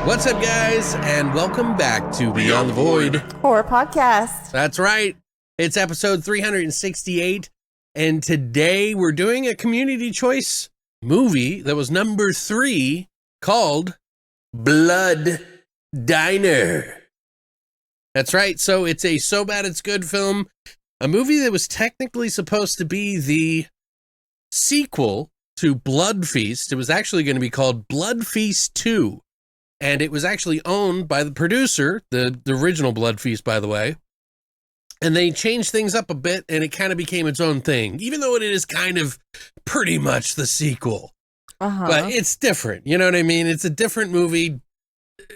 What's up, guys, and welcome back to Beyond the Void Horror Podcast. That's right. It's episode 368, and today we're doing a community choice movie that was number 3 called Blood Diner. That's right. So it's a So Bad It's Good film, a movie that was technically supposed to be the sequel to Blood Feast. It was actually going to be called Blood Feast 2. And it was actually owned by the producer, the original Blood Feast, by the way. And they changed things up a bit, and it kind of became its own thing, even though it is kind of pretty much the sequel. But it's different, you know what I mean? It's a different movie,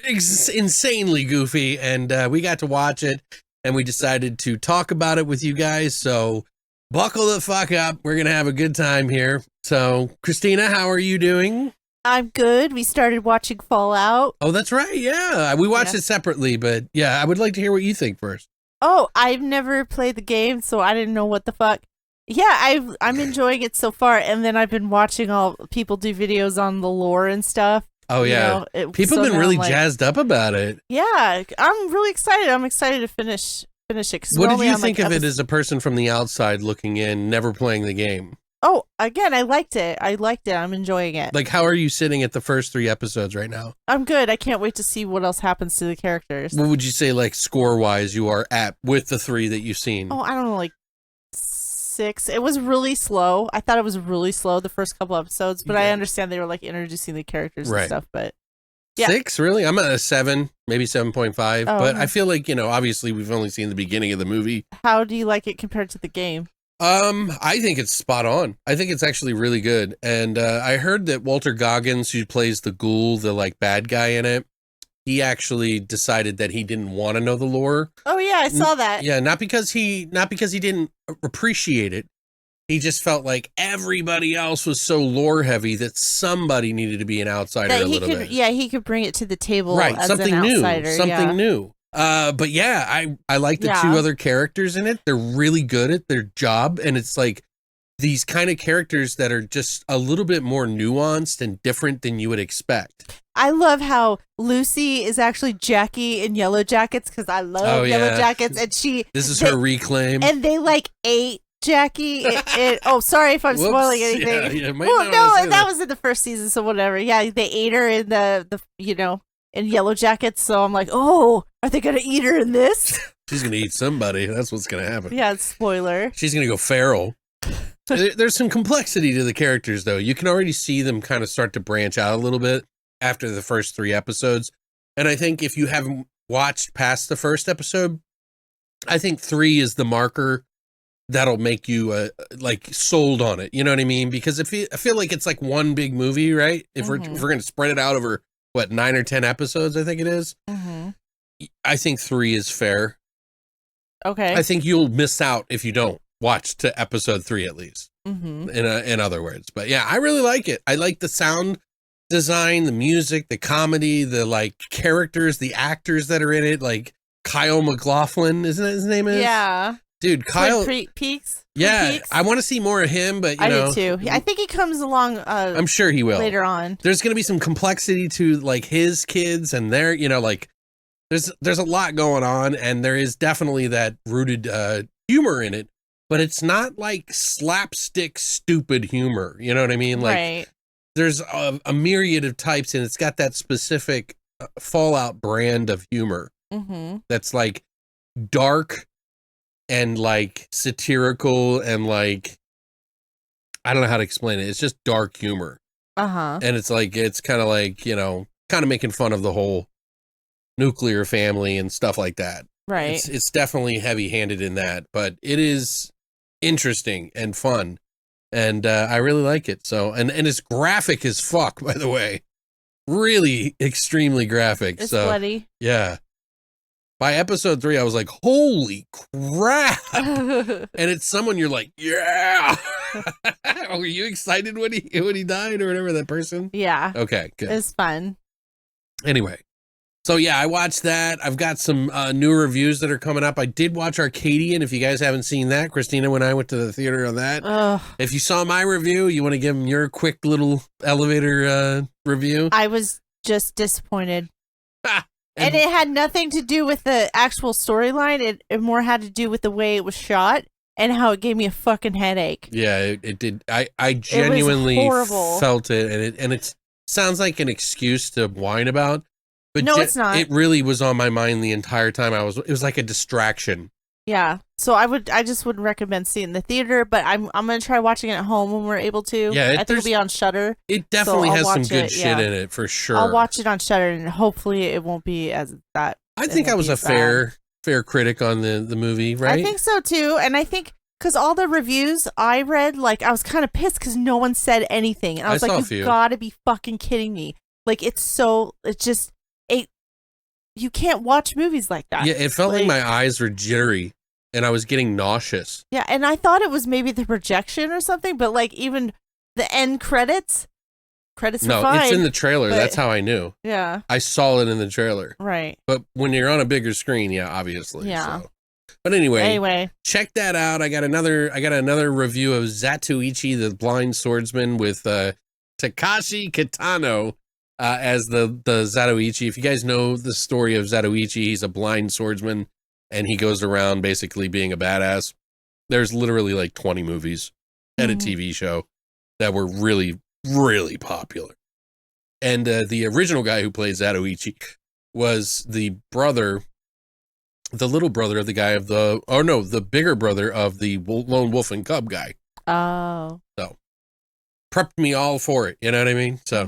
insanely goofy, and we got to watch it, and we decided to talk about it with you guys, so buckle the fuck up. We're going to have a good time here. So, Christina, how are you doing? I'm good. We started watching Fallout. Oh, that's right. Yeah. We watched it separately, but yeah, I would like to hear what you think first. Oh, I've never played the game, so I didn't know what the fuck. Yeah, I'm enjoying it so far, and then I've been watching all people do videos on the lore and stuff. Oh, yeah. People have been really jazzed up about it. Yeah, I'm really excited. I'm excited to finish it. What did you think of it as a person from the outside looking in, never playing the game? Oh, again, I liked it. I'm enjoying it. Like, how are you sitting at the first 3 episodes right now? I'm good. I can't wait to see what else happens to the characters. What would you say, like, score-wise you are at with the 3 that you've seen? Oh, I don't know, like 6. It was really slow. I thought it was really slow the first couple episodes, but I understand they were, like, introducing the characters and stuff, but... Yeah. 6, really? I'm at a 7, maybe 7.5, but I feel like, obviously we've only seen the beginning of the movie. How do you like it compared to the game? I think it's spot on. I think it's actually really good. And I heard that Walter Goggins, who plays the ghoul, the like bad guy in it, he actually decided that he didn't want to know the lore. Oh yeah, I saw that. Yeah, not because he didn't appreciate it. He just felt like everybody else was so lore heavy that somebody needed to be an outsider a little bit. Yeah, he could bring it to the table right, as something an new, outsider. something new. But yeah, I like the 2 other characters in it. They're really good at their job, and it's like these kind of characters that are just a little bit more nuanced and different than you would expect. I love how Lucy is actually Jackie in Yellow Jackets, because I love Yellow Jackets, and this is her reclaim, and they like ate Jackie. Oh, sorry if I'm spoiling anything. Yeah, well, no, that was in the first season, so whatever. Yeah, they ate her in the in Yellow Jackets, so I'm like, oh, are they gonna eat her in this? She's gonna eat somebody. That's what's gonna happen. Yeah, spoiler. She's gonna go feral. There's some complexity to the characters, though. You can already see them kind of start to branch out a little bit after the first 3 episodes. And I think if you haven't watched past the first episode, I think 3 is the marker that'll make you like sold on it. You know what I mean? Because I feel like it's like one big movie, right? If we're gonna spread it out over what, 9 or 10 episodes, I think it is. I think 3 is fair. Okay. I think you'll miss out if you don't watch to episode 3 at least. In other words, but yeah, I really like it. I like the sound design, the music, the comedy, the like characters, the actors that are in it. Like Kyle MacLachlan, isn't that his name? Yeah. Dude, Kyle Peaks. Yeah, Peaks? I want to see more of him, but I do too. I think he comes along. I'm sure he will later on. There's going to be some complexity to like his kids and their, like there's a lot going on, and there is definitely that rooted humor in it, but it's not like slapstick stupid humor. You know what I mean? Like there's a myriad of types, and it's got that specific Fallout brand of humor that's like dark and like satirical and like, I don't know how to explain it. It's just dark humor. And it's like, it's kind of like, kind of making fun of the whole nuclear family and stuff like that. Right. It's definitely heavy handed in that, but it is interesting and fun. And I really like it. So, and it's graphic as fuck, by the way. Really extremely graphic. It's so bloody. Yeah. By episode 3, I was like, holy crap. And it's someone you're like, yeah. Were you excited when he died or whatever, that person? Yeah. Okay, good. It's fun. Anyway. So yeah, I watched that. I've got some new reviews that are coming up. I did watch Arcadian. If you guys haven't seen that, Christina and I went to the theater on that. If you saw my review, you want to give them your quick little elevator review? I was just disappointed. And it had nothing to do with the actual storyline. It more had to do with the way it was shot and how it gave me a fucking headache. Yeah, it did. I genuinely felt it, and it sounds like an excuse to whine about. But no, it's not. It really was on my mind the entire time. It was like a distraction. Yeah. So I just wouldn't recommend seeing the theater, but I'm gonna try watching it at home when we're able to. Yeah, I think it'll be on Shudder. It definitely has some good shit in it for sure. I'll watch it on Shudder, and hopefully it won't be as that. I think I was a fair critic on the movie, right? I think so too, and I think because all the reviews I read, like I was kind of pissed because no one said anything, and I was like, "You gotta be fucking kidding me!" Like you can't watch movies like that. Yeah, it felt like my eyes were jittery. And I was getting nauseous. Yeah, and I thought it was maybe the projection or something, but like even the end credits were fine. No, it's in the trailer. That's how I knew. Yeah. I saw it in the trailer. Right. But when you're on a bigger screen, yeah, obviously. Yeah. So. But anyway, check that out. I got another review of Zatoichi, the Blind Swordsman, with Takashi Kitano as the Zatoichi. If you guys know the story of Zatoichi, he's a blind swordsman. And he goes around basically being a badass. There's literally like 20 movies and a TV show that were really, really popular. And the original guy who plays Zatoichi was the little brother of the guy the bigger brother of the Lone Wolf and Cub guy. Oh. So, prepped me all for it. You know what I mean? So,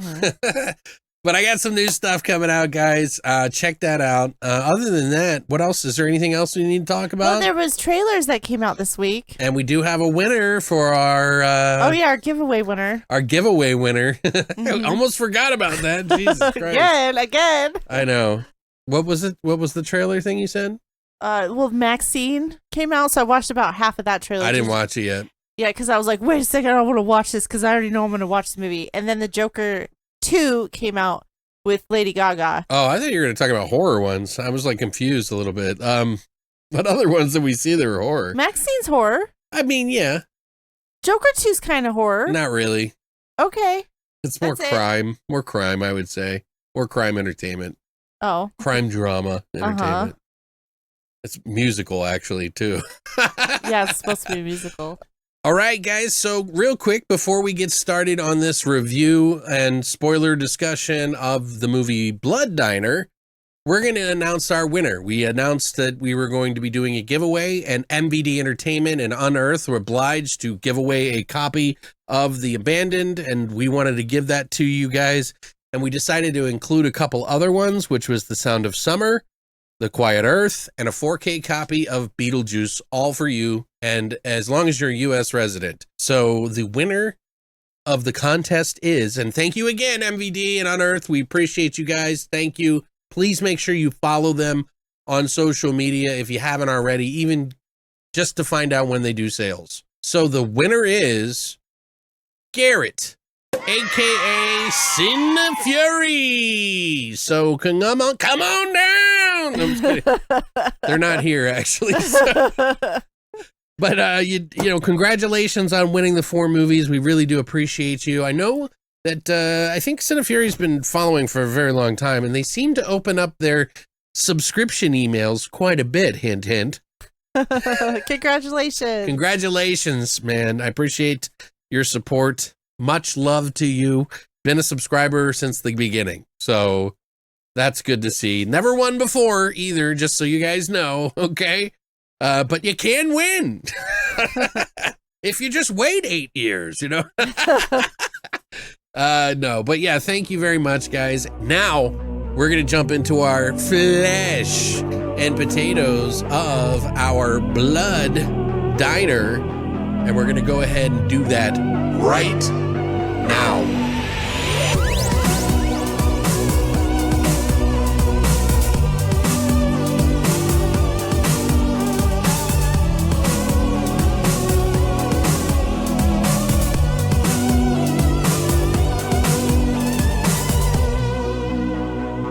but I got some new stuff coming out, guys. Check that out. Other than that, what else? Is there anything else we need to talk about? Well, there was trailers that came out this week. And we do have a winner for our... our giveaway winner. Our giveaway winner. I almost forgot about that. Jesus Christ. Again. I know. What was it? What was the trailer thing you said? Well, Maxine came out, so I watched about half of that trailer. I didn't watch it yet. Yeah, because I was like, wait a second, I don't want to watch this because I already know I'm going to watch the movie. And then the Joker 2 came out with Lady Gaga. Oh, I thought you were going to talk about horror ones. I was like confused a little bit. But other ones that we see that are horror. Maxine's horror. I mean, yeah. Joker 2's kind of horror. Not really. Okay. It's more crime. More crime, I would say. More crime entertainment. Oh. Crime drama entertainment. It's musical, actually, too. Yeah, it's supposed to be a musical. All right, guys. So real quick, before we get started on this review and spoiler discussion of the movie Blood Diner, we're going to announce our winner. We announced that we were going to be doing a giveaway, and MVD Entertainment and Unearth were obliged to give away a copy of The Abandoned, and we wanted to give that to you guys. And we decided to include a couple other ones, which was The Sound of Summer, The Quiet Earth, and a 4K copy of Beetlejuice, all for you, and as long as you're a U.S. resident. So the winner of the contest is, and thank you again, MVD and Unearth. We appreciate you guys. Thank you. Please make sure you follow them on social media if you haven't already, even just to find out when they do sales. So the winner is Garrett, a.k.a. Sin Fury. So come on down. No, I'm just kidding. They're not here, actually. So. But, you know, congratulations on winning the 4 movies. We really do appreciate you. I know that I think Sin Fury's been following for a very long time, and they seem to open up their subscription emails quite a bit, hint, hint. Congratulations. Congratulations, man. I appreciate your support. Much love to you. Been a subscriber since the beginning, so that's good to see. Never won before either, just so you guys know, okay? But you can win if you just wait 8 years, you know? No, but yeah, thank you very much, guys. Now we're going to jump into our flesh and potatoes of our Blood Diner, and we're going to go ahead and do that right now.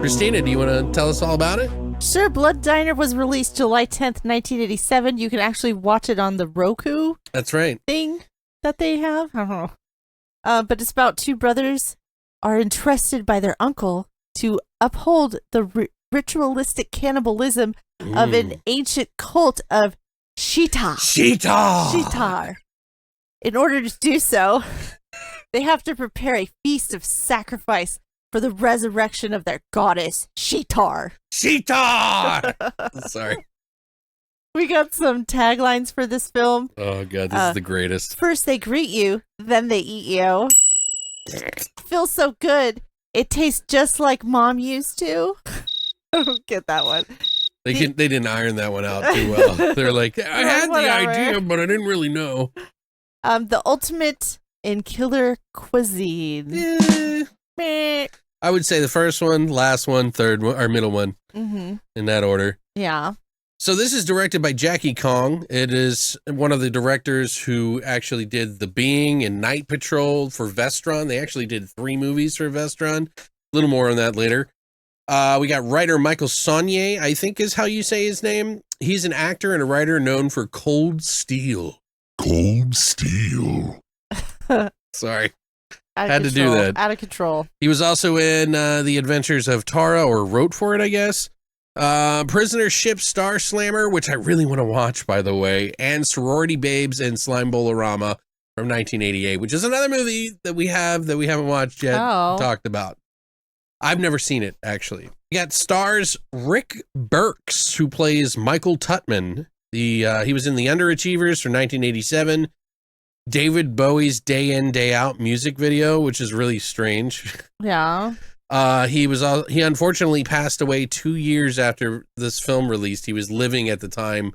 Christina, do you want to tell us all about it? Sure. Blood Diner was released July 10th, 1987. You can actually watch it on the Roku. That's right. Thing that they have. I don't know. But it's about 2 brothers are entrusted by their uncle to uphold the ritualistic cannibalism of an ancient cult of SHEETAR. SHEETAR. In order to do so, they have to prepare a feast of sacrifice for the resurrection of their goddess, SHEETAR. SHEETAR! Sorry. We got some taglines for this film. Oh, God, this is the greatest. First they greet you, then they eat you. Feels so good. It tastes just like Mom used to. I don't get that one. They didn't iron that one out too well. They're like, I had the idea, but I didn't really know. The ultimate in killer cuisine. I would say the first one, last one, third one, or middle one. In that order. Yeah. So this is directed by Jackie Kong. It is one of the directors who actually did The Being and Night Patrol for Vestron. They actually did 3 movies for Vestron. A little more on that later. We got writer Michael Saunier, I think is how you say his name. He's an actor and a writer known for Cold Steel. Cold Steel. Sorry. Had to do that. Out of control. He was also in The Adventures of Tara, or wrote for it, I guess. Prisoner Ship Star Slammer, which I really want to watch, by the way, and Sorority Babes and Slime Bolorama from 1988, which is another movie that we haven't watched yet, talked about. I've never seen it, actually. We got stars Rick Burks, who plays Michael Tutman. He was in The Underachievers from 1987. David Bowie's Day In, Day Out music video, which is really strange. Yeah. He unfortunately passed away 2 years after this film released. He was living at the time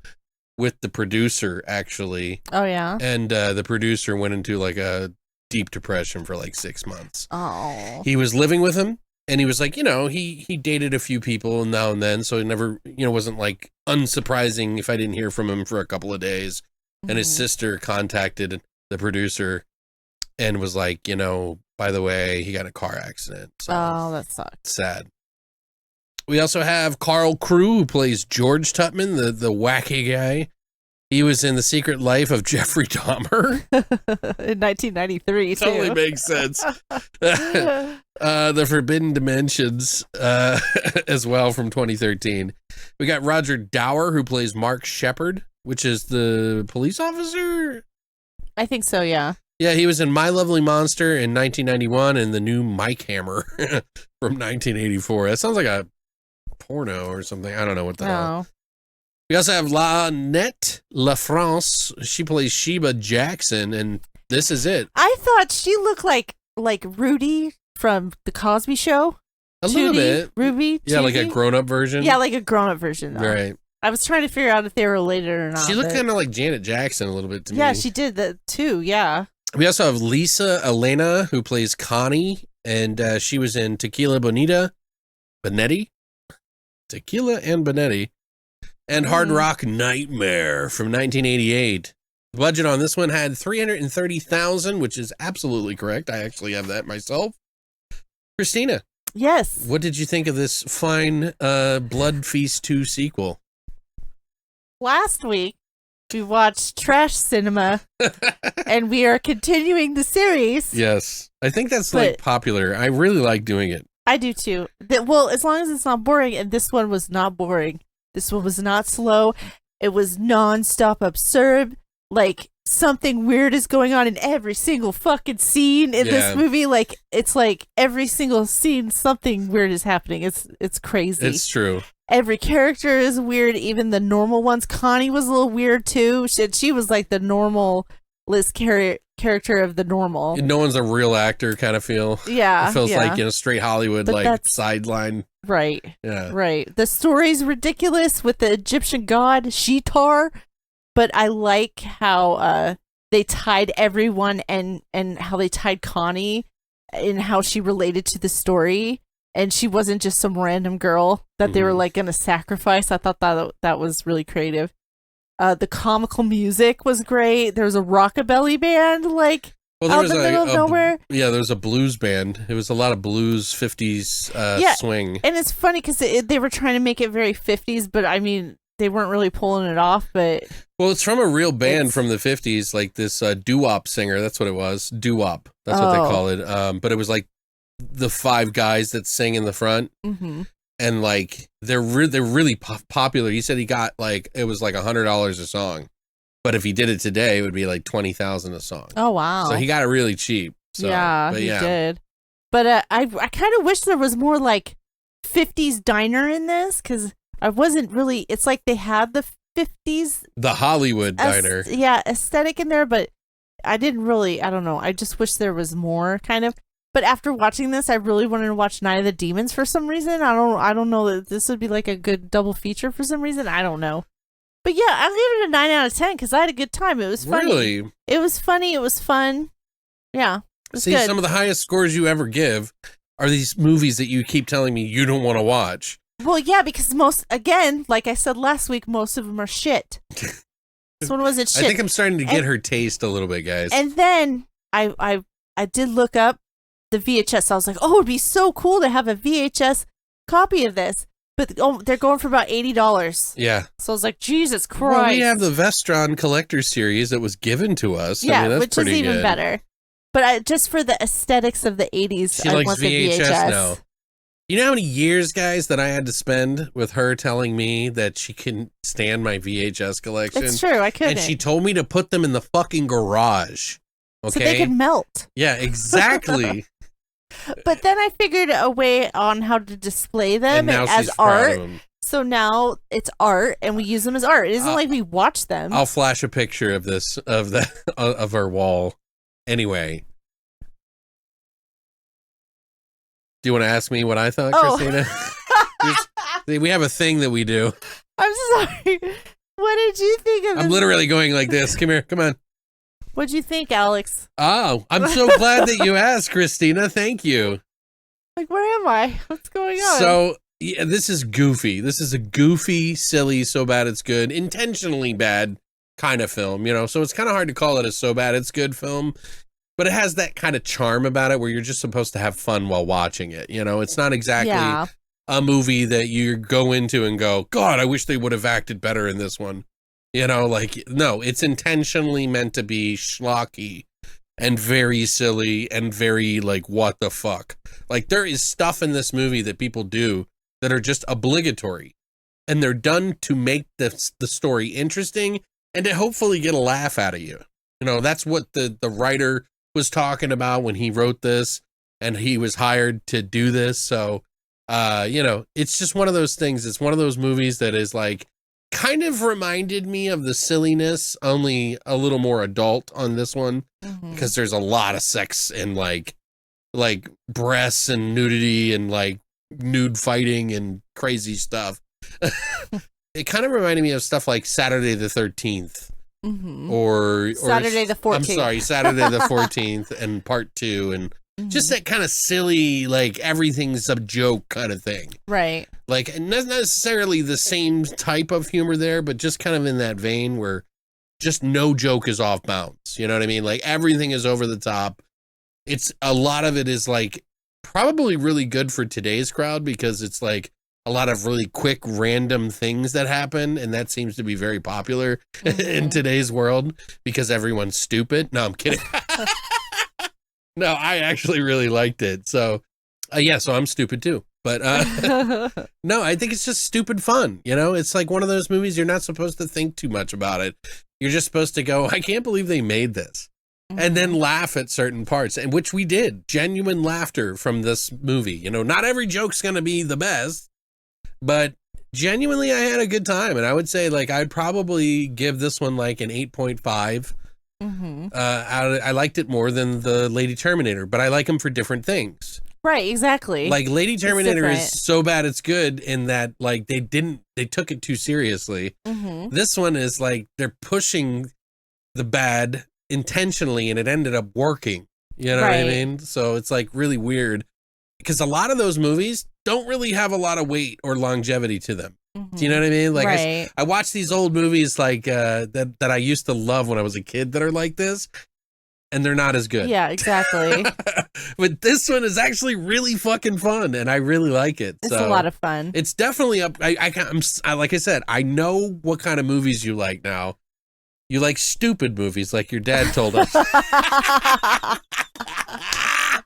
with the producer, actually. Oh, yeah. And the producer went into like a deep depression for like 6 months. Oh. He was living with him, and he was like, he dated a few people now and then, so it never, wasn't like unsurprising if I didn't hear from him for a couple of days. And his sister contacted the producer and was like, by the way, he got in a car accident. So that sucks. Sad. We also have Carl Crew, who plays George Tutman, the wacky guy. He was in The Secret Life of Jeffrey Dahmer. In 1993, too. Totally makes sense. The Forbidden Dimensions, as well, from 2013. We got Roger Dower, who plays Mark Shepard, which is the police officer? I think so, yeah. Yeah, he was in My Lovely Monster in 1991 and the new Mike Hammer from 1984. That sounds like a porno or something. I don't know what the hell. We also have Lanette LaFrance. She plays Sheba Jackson, and this is it. I thought she looked like Rudy from The Cosby Show. A little bit. Ruby? Yeah, like a grown-up version? Yeah, like a grown-up version, though. Right. I was trying to figure out if they were related or not. She looked kind of like Janet Jackson a little bit to me. Yeah, she did that too, yeah. We also have Lisa Elena, who plays Connie, and she was in Tequila Bonetti, Tequila and Bonetti, and Hard Rock Nightmare from 1988. The budget on this one had $330,000, which is absolutely correct. I actually have that myself. Christina. Yes. What did you think of this fine Blood Feast 2 sequel? Last week, we watched Trash Cinema, and we are continuing the series. Yes. I think that's like popular. I really like doing it. I do too. Well, as long as it's not boring, and this one was not boring. This one was not slow. It was non-stop absurd. Like, something weird is going on in every single fucking scene in this movie. Like, it's like every single scene, something weird is happening. It's crazy. It's true. Every character is weird, even the normal ones. Connie was a little weird too. She was like the normal list character of the normal. No one's a real actor kind of feel. Yeah. It feels like, straight Hollywood, but like sideline. Right. Yeah. Right. The story's ridiculous with the Egyptian god SHEETAR, but I like how they tied everyone and how they tied Connie and how she related to the story. And she wasn't just some random girl that they were like going to sacrifice. I thought that was really creative. The comical music was great. There was a rockabilly band out in the middle of nowhere. Yeah, there was a blues band. It was a lot of blues 50s swing. And it's funny because they were trying to make it very 50s, but I mean, they weren't really pulling it off. But it's from a real band from the 50s, like this doo-wop singer. That's what it was. Doo-wop. That's what they call it. But it was like the five guys that sing in the front. Mm-hmm. And like they're really popular. He said he got like it was like $100 a song, but if he did it today, it would be like 20,000 a song. Oh wow! So he got it really cheap. So, yeah, he did. But I kind of wish there was more like 50s diner in this because I wasn't really. It's like they had the 50s, the Hollywood diner, aesthetic in there, but I didn't really. I don't know. I just wish there was more kind of. But after watching this, I really wanted to watch Night of the Demons for some reason. I don't know that this would be like a good double feature for some reason. I don't know. But yeah, I gave it a 9 out of 10 because I had a good time. It was funny. Really? It was funny. It was fun. Yeah. It was See, good. some of the highest scores you ever give are these movies that you keep telling me you don't want to watch. Well, yeah, because again, like I said last week, most of them are shit. This one wasn't shit. I think I'm starting to get her taste a little bit, guys. And then I did look up the VHS. I was like, oh, it'd be so cool to have a VHS copy of this. But they're going for about $80. Yeah. So I was like, Jesus Christ. Well, we have the Vestron Collector Series that was given to us. Yeah, I mean, that's which is even good. better. But just for the aesthetics of the 80s, I want the VHS. Now. You know how many years, guys, that I had to spend with her telling me that she couldn't stand my VHS collection? It's true, I couldn't. And she told me to put them in the fucking garage. Okay? So they could melt. Yeah, exactly. But then I figured a way on how to display them and now as she's proud art. of them. So now it's art, and we use them as art. It isn't like we watch them. I'll flash a picture of this of our wall. Anyway, do you want to ask me what I thought, Christina? We have a thing that we do. I'm sorry. What did you think of? I'm literally going like this. Come here. Come on. What'd you think, Alex? Oh, I'm so glad that you asked, Christina. Thank you. Like, where am I? What's going on? So, yeah, this is goofy. This is a goofy, silly, so bad it's good, intentionally bad kind of film, you know? So it's kind of hard to call it a so bad it's good film, but it has that kind of charm about it where you're just supposed to have fun while watching it, you know? It's not exactly a movie that you go into and go, God, I wish they would have acted better in this one. You know, like, no, it's intentionally meant to be schlocky and very silly and very, like, what the fuck? Like, there is stuff in this movie that people do that are just obligatory. And they're done to make the story interesting and to hopefully get a laugh out of you. You know, that's what the writer was talking about when he wrote this and he was hired to do this. So, you know, it's just one of those things. It's one of those movies that is, like, kind of reminded me of the silliness, only a little more adult on this one, because there's a lot of sex and like breasts and nudity and like nude fighting and crazy stuff. It kind of reminded me of stuff like Saturday the 13th or Saturday the 14th. I'm sorry, Saturday the 14th and part 2 and just that kind of silly, like everything's a joke kind of thing. Right. Like, not necessarily the same type of humor there, but just kind of in that vein where just no joke is off bounds. You know what I mean? Like, everything is over the top. A lot of it is, like, probably really good for today's crowd because it's, like, a lot of really quick, random things that happen, and that seems to be very popular in today's world because everyone's stupid. No, I'm kidding. No, I actually really liked it. So, so I'm stupid too. But no, I think it's just stupid fun. You know, it's like one of those movies you're not supposed to think too much about it. You're just supposed to go, I can't believe they made this. And then laugh at certain parts, and which we did. Genuine laughter from this movie. You know, not every joke's going to be the best, but genuinely I had a good time. And I would say, like, I'd probably give this one like an 8.5. I liked it more than the Lady Terminator, but I like them for different things. Right, exactly. Like Lady Terminator is so bad it's good in that like they took it too seriously. This one is like they're pushing the bad intentionally and it ended up working. You know what I mean? So it's like really weird because a lot of those movies don't really have a lot of weight or longevity to them. Do you know what I mean? Like I watch these old movies like that I used to love when I was a kid that are like this, and they're not as good. Yeah, exactly. But this one is actually really fucking fun, and I really like it. It's a lot of fun. It's definitely up. I like I said, I know what kind of movies you like now. You like stupid movies, like your dad told us.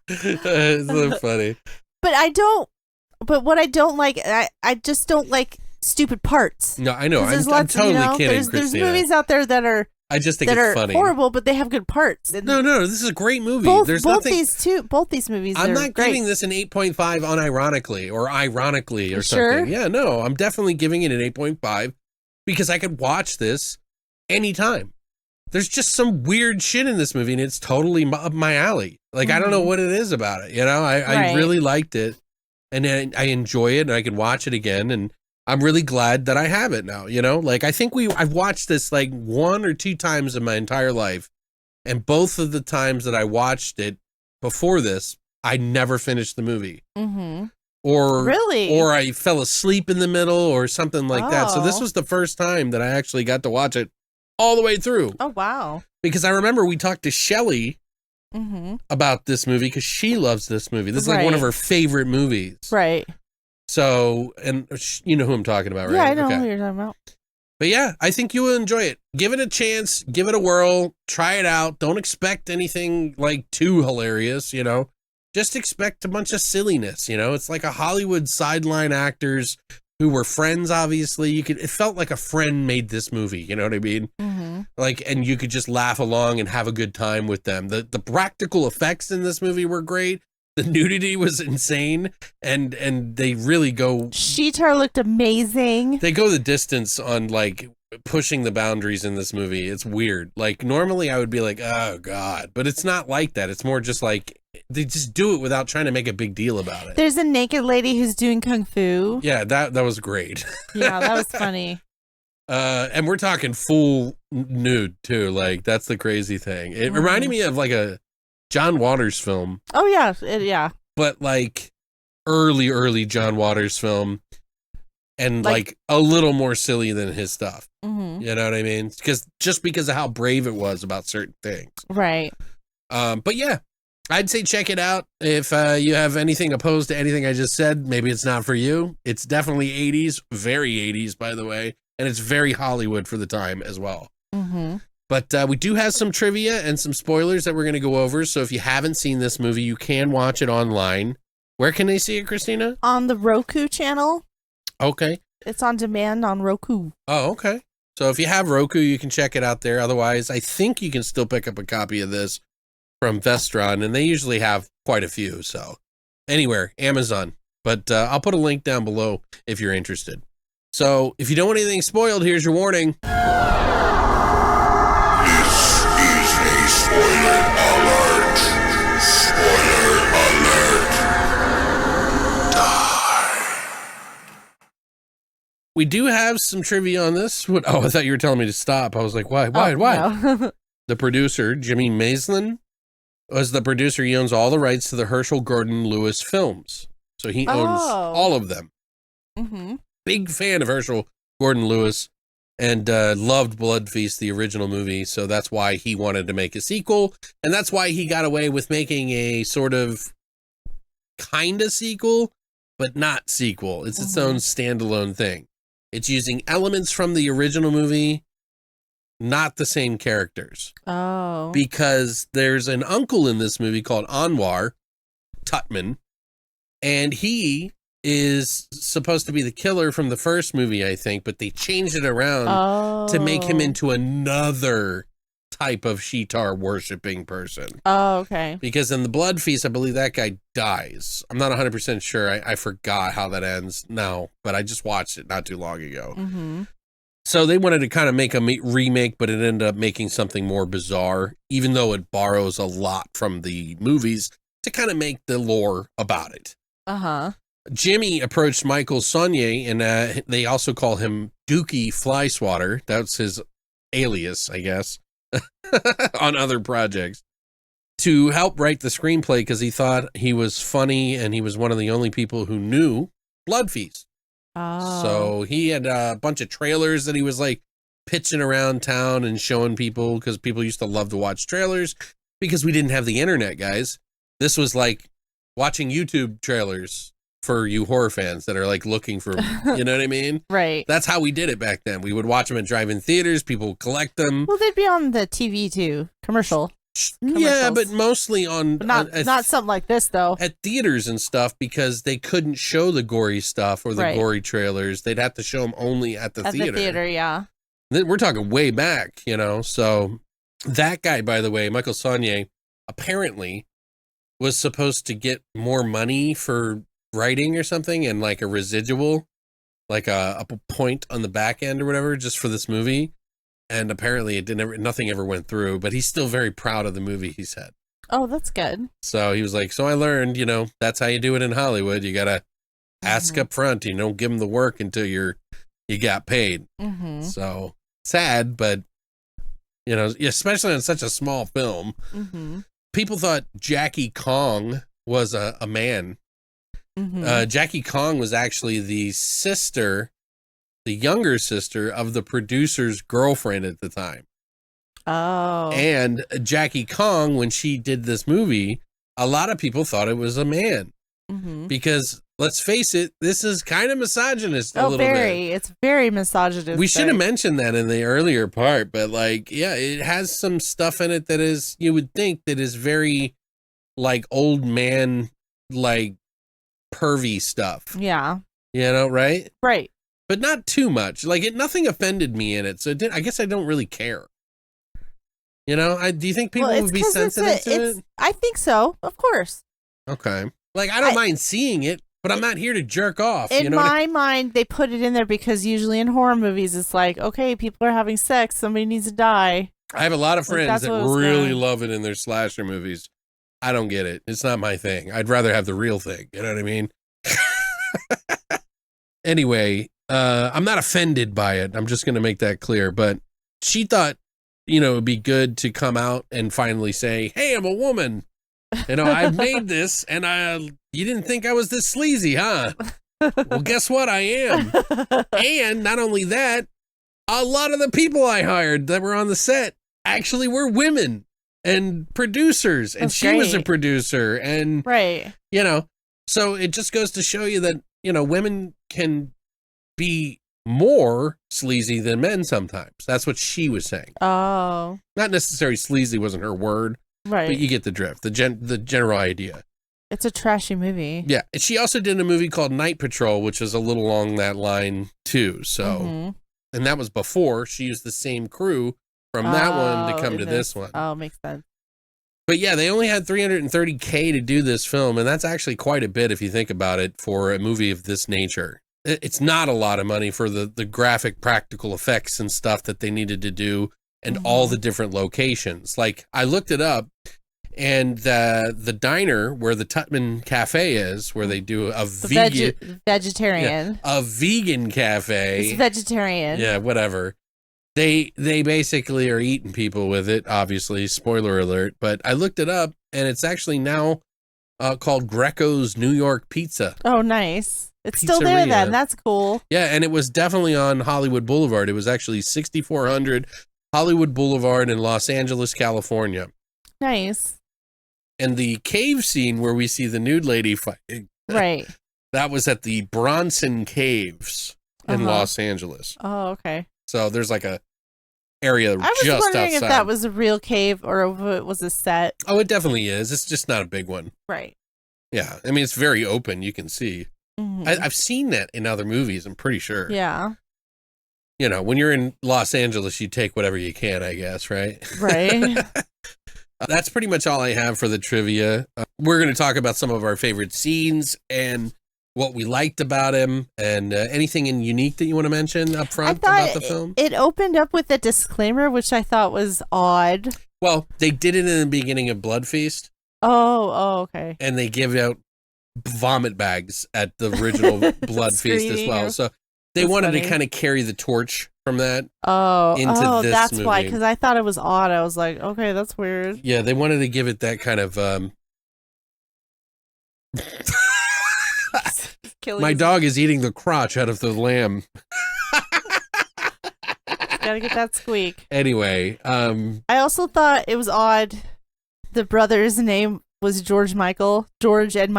It's so funny. But what I don't like, I just don't like stupid parts. No, I know. I'm Lots, totally kidding, there's Christina. movies out there that are I just think it's funny. horrible, but they have good parts. And No, this is a great movie. both nothing. Both these movies. I'm are not great. giving this an 8.5 unironically or ironically or Sure? something. Yeah, no, I'm definitely giving it an 8.5 because I could watch this anytime. There's just some weird shit in this movie, and it's totally up my alley. Like, I don't know what it is about it. You know, I really liked it, and I enjoy it, and I can watch it again, and I'm really glad that I have it now. You know, like I think I've watched this like 1 or 2 times in my entire life, and both of the times that I watched it before this, I never finished the movie. Mm-hmm. Or I fell asleep in the middle or something like that. So this Oh. was the first time that I actually got to watch it all the way through. Oh, wow. Because I remember we talked to Shelly Mm-hmm. about this movie because she loves this movie. This is like one of her favorite movies. Right. So, and you know who I'm talking about, right? Yeah, I know who you're talking about. But yeah, I think you will enjoy it. Give it a chance. Give it a whirl. Try it out. Don't expect anything like too hilarious, you know. Just expect a bunch of silliness, you know. It's like a Hollywood sideline actors who were friends, obviously. It felt like a friend made this movie, you know what I mean? Mm-hmm. Like, and you could just laugh along and have a good time with them. The practical effects in this movie were great. The nudity was insane, and they really go. SHEETAR looked amazing. They go the distance on like pushing the boundaries in this movie. It's weird. Like normally I would be like, oh god, but it's not like that. It's more just like they just do it without trying to make a big deal about it. There's a naked lady who's doing kung fu. Yeah, that was great. Yeah, that was funny. And we're talking full nude too. Like that's the crazy thing. It reminded me of like a John Waters film. Oh yeah, yeah. But like early John Waters film, and like a little more silly than his stuff. Mm-hmm. You know what I mean? Because of how brave it was about certain things. Right. But yeah, I'd say check it out. If you have anything opposed to anything I just said, maybe it's not for you. It's definitely 80s, very 80s, by the way, and it's very Hollywood for the time as well. Mm-hmm. But we do have some trivia and some spoilers that we're going to go over. So if you haven't seen this movie, you can watch it online. Where can they see it, Christina? On the Roku channel. Okay. It's on demand on Roku. Oh, okay. So if you have Roku, you can check it out there. Otherwise, I think you can still pick up a copy of this from Vestron, and they usually have quite a few. So anywhere, Amazon. But I'll put a link down below if you're interested. So if you don't want anything spoiled, here's your warning. Spoiler alert! Spoiler alert! Die! We do have some trivia on this. Oh, I thought you were telling me to stop. I was like, why? No. The producer, Jimmy Maslin, was the producer. He owns all the rights to the Herschel Gordon Lewis films. So he owns all of them. Mm-hmm. Big fan of Herschel Gordon Lewis. And loved Blood Feast, the original movie, so that's why he wanted to make a sequel, and that's why he got away with making a sort of kind of sequel, but not sequel. It's its own standalone thing. It's using elements from the original movie, not the same characters. Oh. Because there's an uncle in this movie called Anwar Tutman, and he is supposed to be the killer from the first movie, I think, but they changed it around to make him into another type of SHEETAR worshipping person. Oh, okay. Because in the Blood Feast, I believe that guy dies. I'm not 100% sure. I forgot how that ends now, but I just watched it not too long ago. Mm-hmm. So they wanted to kind of make a remake, but it ended up making something more bizarre, even though it borrows a lot from the movies to kind of make the lore about it. Uh-huh. Jimmy approached Michael Saunier, and they also call him Dookie Flyswatter. That's his alias, I guess, on other projects, to help write the screenplay because he thought he was funny and he was one of the only people who knew Blood Feast. Oh. So he had a bunch of trailers that he was like pitching around town and showing people because people used to love to watch trailers because we didn't have the internet, guys. This was like watching YouTube trailers for you horror fans that are like looking for, you know what I mean? Right. That's how we did it back then. We would watch them at drive-in theaters. People would collect them. Well, they'd be on the TV too. Commercial. Yeah, but mostly on not something like this though. At theaters and stuff, because they couldn't show the gory stuff or the gory trailers. They'd have to show them only at the theater. At the theater, yeah. Then we're talking way back, So that guy, by the way, Michael Saunier, apparently was supposed to get more money for writing or something, and like a residual, like a point on the back end or whatever, just for this movie. And apparently nothing ever went through, but he's still very proud of the movie, he said. Oh, that's good. So he was like, so I learned, that's how you do it in Hollywood. You got to ask up front. You don't give them the work until you got paid. Mm-hmm. So sad, but, especially on such a small film. Mm-hmm. People thought Jackie Kong was a man. Mm-hmm. Jackie Kong was actually the younger sister of the producer's girlfriend at the time. Oh. And Jackie Kong, when she did this movie, a lot of people thought it was a man. Mm-hmm. Because, let's face it, this is kind of misogynist a little bit. It's very misogynist. We should have mentioned that in the earlier part, but it has some stuff in it that is, you would think, that is very, old man, pervy stuff. Yeah. Right? Right. But not too much. Nothing offended me in it, so I guess I don't really care. Do you think people would be sensitive to it? I think so, of course. Okay. I don't mind seeing it, but I'm not here to jerk off. In my mind, they put it in there because usually in horror movies, it's like, okay, people are having sex, somebody needs to die. I have a lot of friends that really love it in their slasher movies. I don't get it. It's not my thing. I'd rather have the real thing. You know what I mean? Anyway, I'm not offended by it. I'm just going to make that clear. But she thought, it would be good to come out and finally say, hey, I'm a woman. I've made this, and you didn't think I was this sleazy, huh? Well, guess what? I am. And not only that, a lot of the people I hired that were on the set actually were women and producers, and she was a producer, and right. So it just goes to show you that, women can be more sleazy than men sometimes. That's what she was saying. Oh. Not necessarily sleazy wasn't her word, right? But you get the drift, the general idea. It's a trashy movie. Yeah. And she also did a movie called Night Patrol, which is a little along that line too. So, and that was before she used the same crew from that one to come to this one. Oh, makes sense. But yeah, they only had $330K to do this film, and that's actually quite a bit if you think about it for a movie of this nature. It's not a lot of money for the graphic practical effects and stuff that they needed to do, and all the different locations. I looked it up, and the diner where the Tutman Cafe is, where they do a vegetarian. Yeah, a vegan cafe. It's vegetarian. Yeah, whatever. They basically are eating people with it, obviously, spoiler alert. But I looked it up, and it's actually now called Greco's New York Pizza. Oh, nice. It's still there then. That's cool. Yeah, and it was definitely on Hollywood Boulevard. It was actually 6400 Hollywood Boulevard in Los Angeles, California. Nice. And the cave scene where we see the nude lady fighting. Right. That was at the Bronson Caves in Los Angeles. Oh, okay. So there's a area just outside. I was wondering if that was a real cave or if it was a set. Oh, it definitely is. It's just not a big one. Right. Yeah. I mean, it's very open. You can see. Mm-hmm. I've seen that in other movies, I'm pretty sure. Yeah. When you're in Los Angeles, you take whatever you can, I guess, right? Right. That's pretty much all I have for the trivia. We're going to talk about some of our favorite scenes and what we liked about him, and anything unique that you want to mention up front about the film? It opened up with a disclaimer, which I thought was odd. Well, they did it in the beginning of Blood Feast. Oh, okay. And they give out vomit bags at the original Blood Feast as well. So they wanted to kind of carry the torch from that into this that's movie. why, because I thought it was odd. I was like, okay, that's weird. Yeah, they wanted to give it that kind of... My dog is eating the crotch out of the lamb. Gotta get that squeak. Anyway, I also thought it was odd. The brother's name was George and Michael. Do you think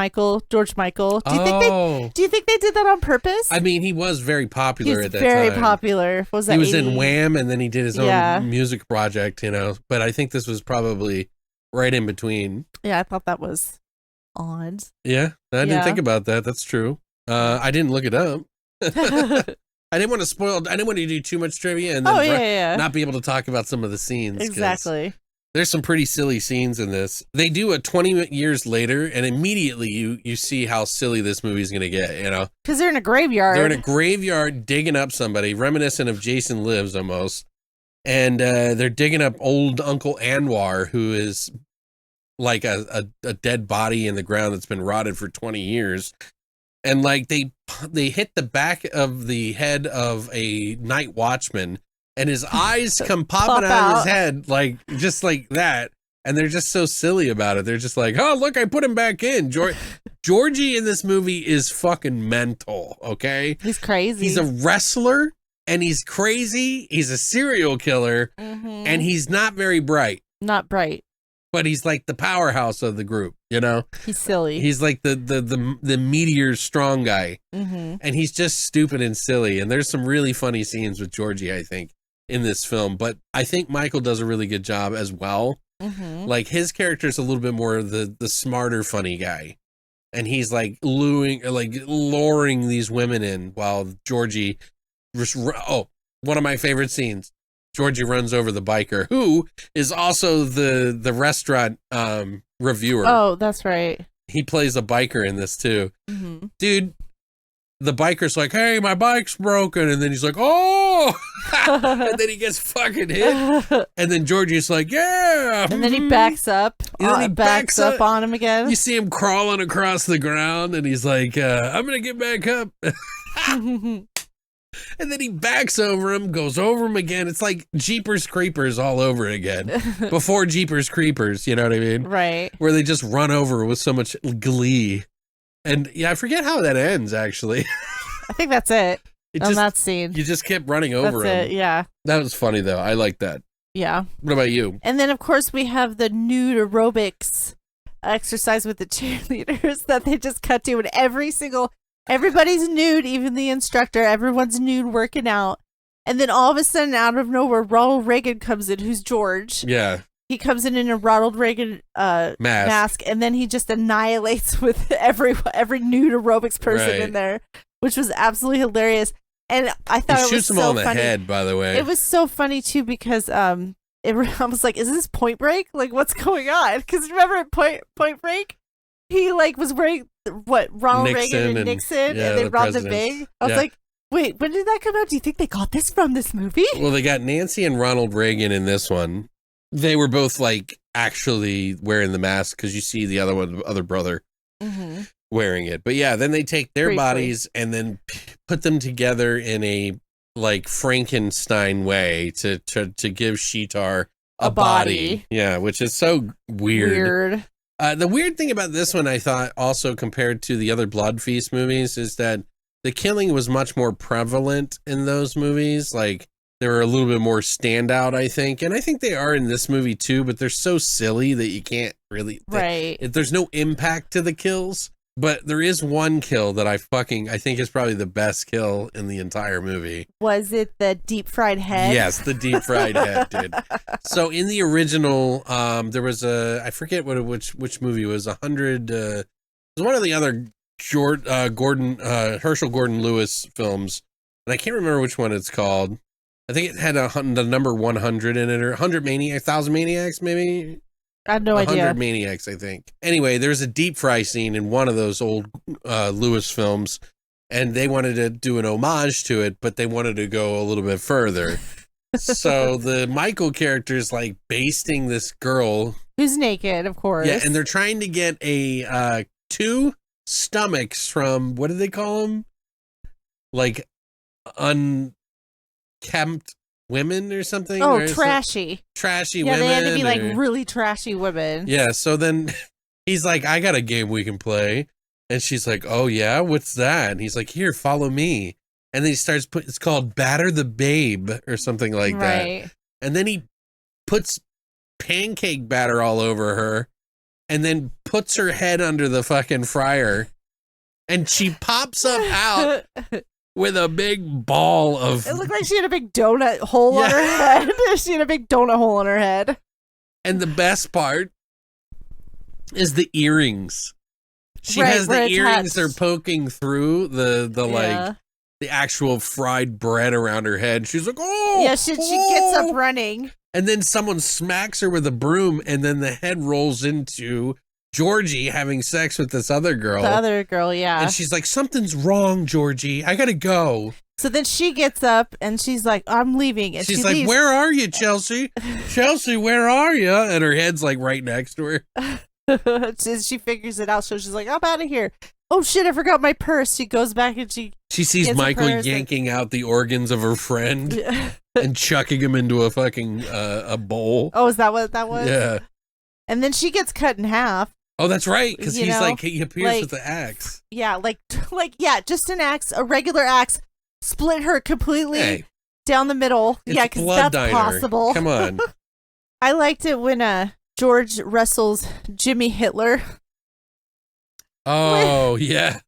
they did that on purpose? I mean, he was very popular at that time. Very popular. He was in Wham, and then he did his own music project, But I think this was probably right in between. Yeah, I thought that was odd. Yeah, I didn't Yeah. think about that. That's true. I didn't look it up. I didn't want to spoil. I didn't want to do too much trivia and then yeah. not be able to talk about some of the scenes. 'Cause Exactly. there's some pretty silly scenes in this. They do it 20 years later, and immediately you see how silly this movie's going to get, you know? Because they're in a graveyard. They're in a graveyard digging up somebody, reminiscent of Jason Lives almost. And they're digging up old Uncle Anwar, who is like a dead body in the ground that's been rotted for 20 years. And like they hit the back of the head of a night watchman, and his eyes come popping out of his head, like just like that. And they're just so silly about it. They're just like, oh, look, I put him back in. Georgie in this movie is fucking mental, okay? He's crazy. He's a wrestler, and he's crazy. He's a serial killer, and he's not very bright. Not bright. But he's like the powerhouse of the group, you know? He's silly. He's like the meteor strong guy. And he's just stupid and silly. And there's some really funny scenes with Georgie, I think, in this film. But I think Michael does a really good job as well. Like his character's a little bit more the smarter, funny guy. And he's like luring these women in while Georgie... one of my favorite scenes. Georgie runs over the biker, who is also the restaurant reviewer. Oh, that's right. He plays a biker in this too. Dude, the biker's like, hey, my bike's broken. And then he's like, oh! And then he gets fucking hit. And then Georgie's like, yeah! And then he backs up. And then he backs up on him again. You see him crawling across the ground, and he's like, I'm going to get back up. And then he backs over him, goes over him again. It's like Jeepers Creepers all over again. Before Jeepers Creepers, you know what I mean? Right. Where they just run over with so much glee. And yeah, I forget how that ends, actually. I think that's it. On that scene. You just kept running over him. That's it, yeah. That was funny, though. I like that. Yeah. What about you? And then, of course, we have the nude aerobics exercise with the cheerleaders that they just cut to, and everybody's nude, even the instructor. Everyone's nude working out. And then all of a sudden, out of nowhere, Ronald Reagan comes in, who's George. Yeah. He comes in a Ronald Reagan mask, and then he just annihilates with every nude aerobics person in there, which was absolutely hilarious. And I thought it was so funny. He shoots him all in the head, by the way. It was so funny, too, because I was like, is this Point Break? Like, what's going on? Because remember at Point Break? He was wearing Ronald Reagan and Nixon, and they robbed the bank. I was like, wait, when did that come out? Do you think they got this from this movie? Well, they got Nancy and Ronald Reagan in this one. They were both actually wearing the mask because you see the other brother wearing it. But yeah, then they take their bodies and then put them together in a Frankenstein way to give SHEETAR a body. Yeah, which is so weird. The weird thing about this one, I thought, also compared to the other Blood Feast movies, is that the killing was much more prevalent in those movies. They were a little bit more standout, I think. And I think they are in this movie, too, but they're so silly that you can't really... There's no impact to the kills, but there is one kill that I think is probably the best kill in the entire movie. Was it the deep fried head? Yes, the deep fried head, dude. So in the original, there was I forget which movie it was, 100, it was one of the other Herschel Gordon Lewis films, and I can't remember which one it's called. I think it had the number 100 in it, or 1,000 Maniacs, maybe? I have no idea. 100 Maniacs, I think. Anyway, there's a deep fry scene in one of those old Lewis films, and they wanted to do an homage to it, but they wanted to go a little bit further. So the Michael character is basting this girl. Who's naked, of course. Yeah, and they're trying to get a 2 stomachs from, what do they call them? Unkempt women or something? Oh, trashy. Trashy women. Yeah, they had to be really trashy women. Yeah, so then he's like, I got a game we can play. And she's like, oh yeah, what's that? And he's like, here, follow me. And then he starts it's called Batter the Babe or something like that. And then he puts pancake batter all over her and then puts her head under the fucking fryer. And she pops up out with a big ball of... It looked like she had a big donut hole on her head. She had a big donut hole on her head. And the best part is the earrings. She Right, has the where earrings that are attached. poking through the Yeah. like the actual fried bread around her head. She's like, oh, Yeah, she gets up oh. running. And then someone smacks her with a broom, and then the head rolls into Georgie having sex with this other girl. The other girl, yeah. And she's like, something's wrong, Georgie. I gotta go. So then she gets up and she's like, I'm leaving. And She's she like, leaves. where are you, Chelsea? Chelsea, where are you? And her head's like right next to her. She figures it out. So she's like, I'm out of here. Oh shit, I forgot my purse. She goes back and she She sees gets her Michael purse and- yanking out the organs of her friend and chucking them into a fucking a bowl. Oh, is that what that was? Yeah. And then she gets cut in half. Oh, that's right. Because You he's know, like, he appears like- with the axe. Yeah, like yeah, just an axe, a regular axe, split her completely Hey, down the middle. it's Yeah, because blood that's diner. possible. Come on. I liked it when George wrestles Jimmy Hitler. Oh, yeah.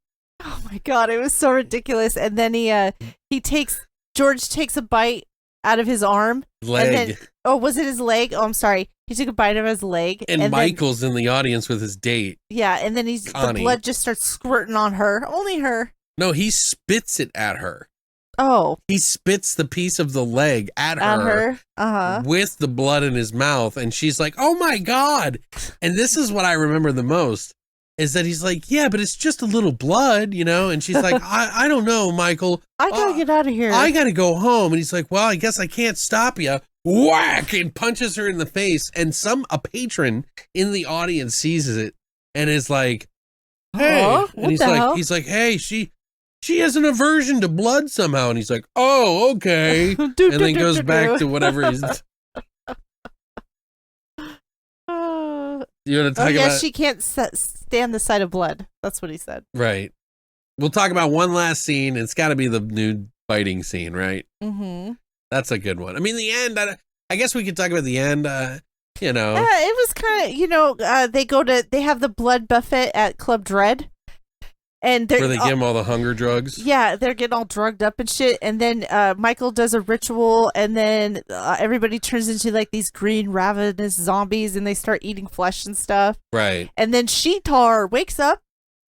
Oh my god, it was so ridiculous. And then George takes a bite out of his arm. Leg. And then, oh, was it his leg? Oh, I'm sorry. He took a bite of his leg. And then, Michael's in the audience with his date. yeah, and then the Connie. blood just starts squirting on her. Only her. No, he spits it at her. Oh, He spits the piece of the leg at her. Uh-huh. With the blood in his mouth, and she's like, oh my god. And this is what I remember the most, is that he's like, yeah, but it's just a little blood, you know. And she's like, I don't know, Michael, I gotta get out of here. I gotta go home. And he's like, well, I guess I can't stop you. Whack, and punches her in the face. And a patron in the audience sees it and is like, hey. Huh? And What he's the like hell? hey, she has an aversion to blood somehow. And he's like, oh, okay. And then goes back to whatever he's. You want to Oh talk yeah, about she can't stand the sight of blood. That's what he said. right? We'll talk about one last scene. It's got to be the nude fighting scene, right? Mm-hmm. That's a good one. I mean, the end. I guess we could talk about the end. You know, It was kind of, they have the blood buffet at Club Dread, and they're where they give him all the hunger drugs. yeah, they're getting all drugged up and shit. And then Michael does a ritual, and then everybody turns into like these green ravenous zombies, and they start eating flesh and stuff. Right. And then SHEETAR wakes up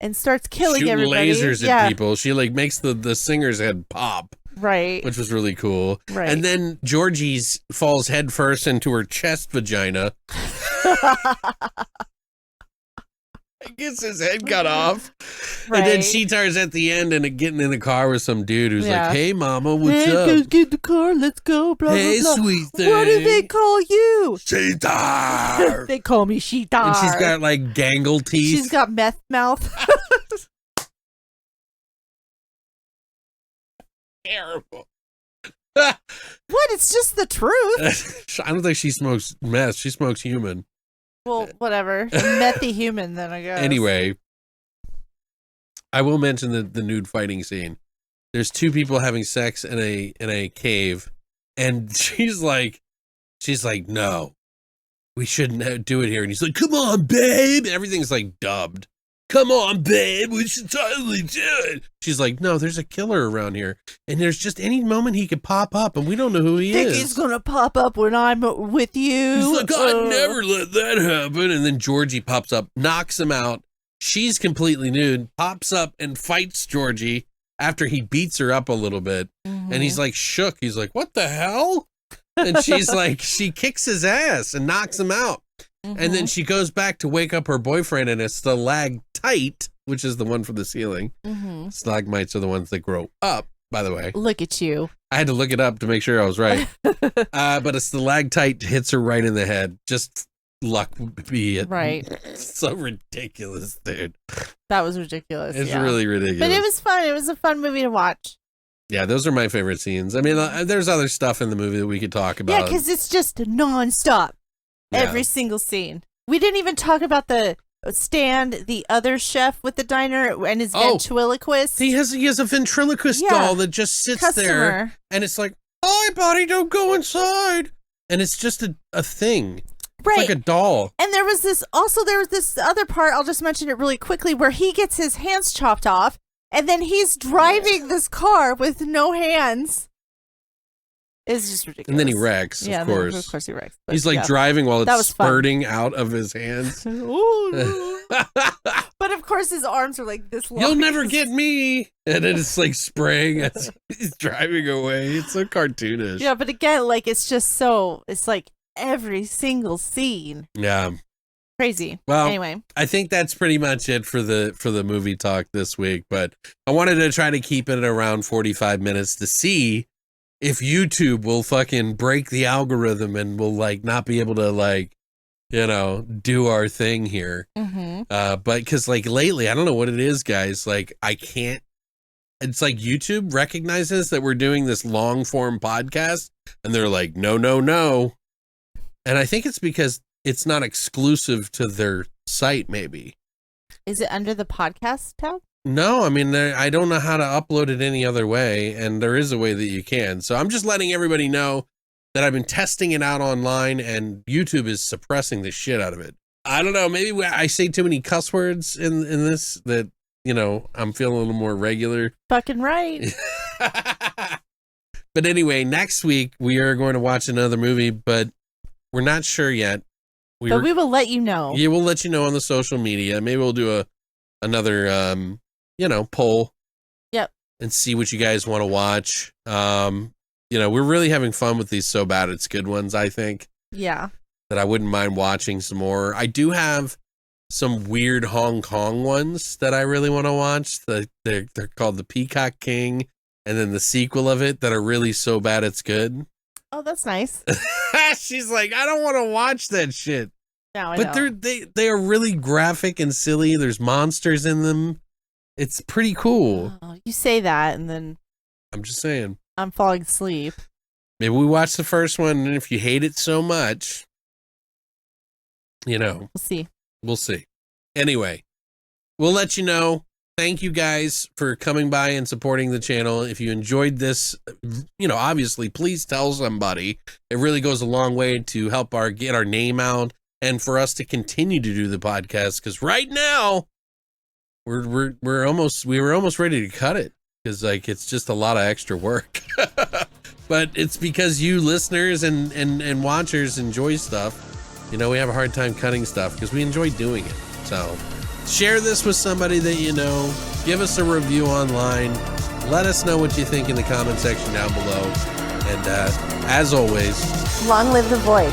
and starts killing Shooting everybody. lasers yeah, at people. She like makes the singer's head pop, right, which was really cool. right. And then Georgie's falls headfirst into her chest vagina. Gets his head cut off. And then Right. SHEETAR's at the end and getting in the car with some dude who's Yeah. like, hey, mama, what's Hey, up? go get the car. Let's go. Blah, Hey, blah, blah. sweet thing. What do they call you? SHEETAR! They call me SHEETAR. And she's got like gangle teeth. She's got meth mouth. terrible. What? It's just the truth. I don't think she smokes meth. She smokes human. Well, whatever. Methy human, then I guess. Anyway, I will mention the nude fighting scene. There's two people having sex in a cave, and she's like, no, we shouldn't do it here. And he's like, come on, babe. And everything's like dubbed. Come on, babe, we should totally do it. She's like, no, there's a killer around here, and there's just any moment he could pop up, and we don't know who he Think is. he's gonna pop up when I'm with you? He's like, I'd never let that happen. And then Georgie pops up, knocks him out. She's completely nude, pops up and fights Georgie after he beats her up a little bit. Mhm. And he's like shook. He's like, what the hell? And she's like, she kicks his ass and knocks him out. And then she goes back to wake up her boyfriend in a stalactite, which is the one from the ceiling. Mhm. Stalagmites are the ones that grow up, by the way. Look at you. I had to look it up to make sure I was right. But a stalactite hits her right in the head. Just luck be it. Right. So ridiculous, dude. That was ridiculous. It's yeah. really ridiculous. But it was fun. It was a fun movie to watch. Yeah, those are my favorite scenes. I mean, there's other stuff in the movie that we could talk about. Yeah, because it's just nonstop. Yeah. Every single scene. We didn't even talk about the the other chef with the diner and his ventriloquist. He has a ventriloquist Yeah. doll that just sits there, Customer. and it's like, "Hi, buddy, don't go inside." And it's just a thing. Right. It's like a doll. And there was this other part, I'll just mention it really quickly, where he gets his hands chopped off, and then he's driving this car with no hands. It's just ridiculous. And then he wrecks, yeah, of course. Of course he wrecks. But He's like yeah. driving while That it's was fun. spurting out of his hands. Ooh, no. But of course his arms are like this long. You'll never get me. And then it's like spraying as he's driving away. It's so cartoonish. Yeah, but again, like it's just so, it's like every single scene. Yeah. Crazy. Well, anyway, I think that's pretty much it for the movie talk this week, but I wanted to try to keep it around 45 minutes to see if YouTube will fucking break the algorithm and will like not be able to like, you know, do our thing here. But because like lately, I don't know what it is, guys. Like I can't. It's like YouTube recognizes that we're doing this long form podcast, and they're like, no, no, no. And I think it's because it's not exclusive to their site. Maybe. is it under the podcast tab? No, I mean, I don't know how to upload it any other way, and there is a way that you can. So I'm just letting everybody know that I've been testing it out online, and YouTube is suppressing the shit out of it. I don't know, maybe I say too many cuss words in this that, you know, I'm feeling a little more regular. Fucking right. But anyway, next week we are going to watch another movie, but we're not sure yet. We will let you know. Yeah, we'll let you know on the social media. Maybe we'll do another you know, poll. Yep. And see what you guys want to watch. You know, we're really having fun with these So Bad It's Good ones, I think. Yeah. That I wouldn't mind watching some more. I do have some weird Hong Kong ones that I really want to watch. They're called The Peacock King, and then the sequel of it that are really so bad it's good. Oh, that's nice. She's like, I don't want to watch that shit. Now I But know. they are really graphic and silly. There's monsters in them. It's pretty cool. Oh, you say that, and then I'm just saying. I'm falling asleep. Maybe we watch the first one, and if you hate it so much, you know, We'll see. we'll see. Anyway, we'll let you know. Thank you guys for coming by and supporting the channel. If you enjoyed this, you know, obviously, please tell somebody. It really goes a long way to help get our name out and for us to continue to do the podcast. Because right now, we were almost ready to cut it because like it's just a lot of extra work. But it's because you listeners and watchers enjoy stuff. You know, we have a hard time cutting stuff because we enjoy doing it. So share this with somebody that you know. Give us a review online. Let us know what you think in the comment section down below. And as always, Long live the void.